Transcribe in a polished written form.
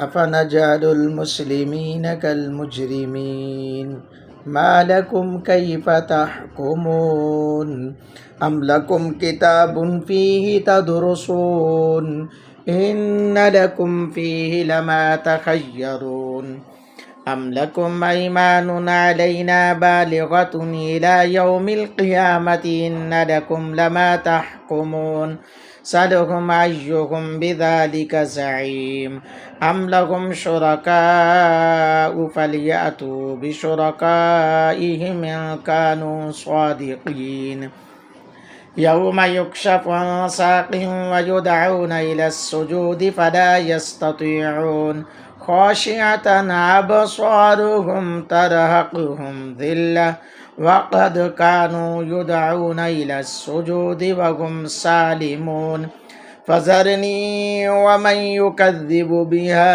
أفنجعل المسلمين كالمجرمين ما لكم كيف تحكمون أم لكم كتاب فيه تدرسون إن لكم فيه لما تخيرون أم لكم أيمان علينا بالغة إلى يوم القيامة إن لكم لما تحكمون سلهم أيهم بذلك زعيم أم لهم شركاء فليأتوا بشركائهم إن كانوا صادقين يوم يكشف عن ساق ويدعون إلى السجود فلا يستطيعون خاشعة أبصارهم ترهقهم ذلة وقد كانوا يدعون إلى السجود وهم سالمون فذرني ومن يكذب بها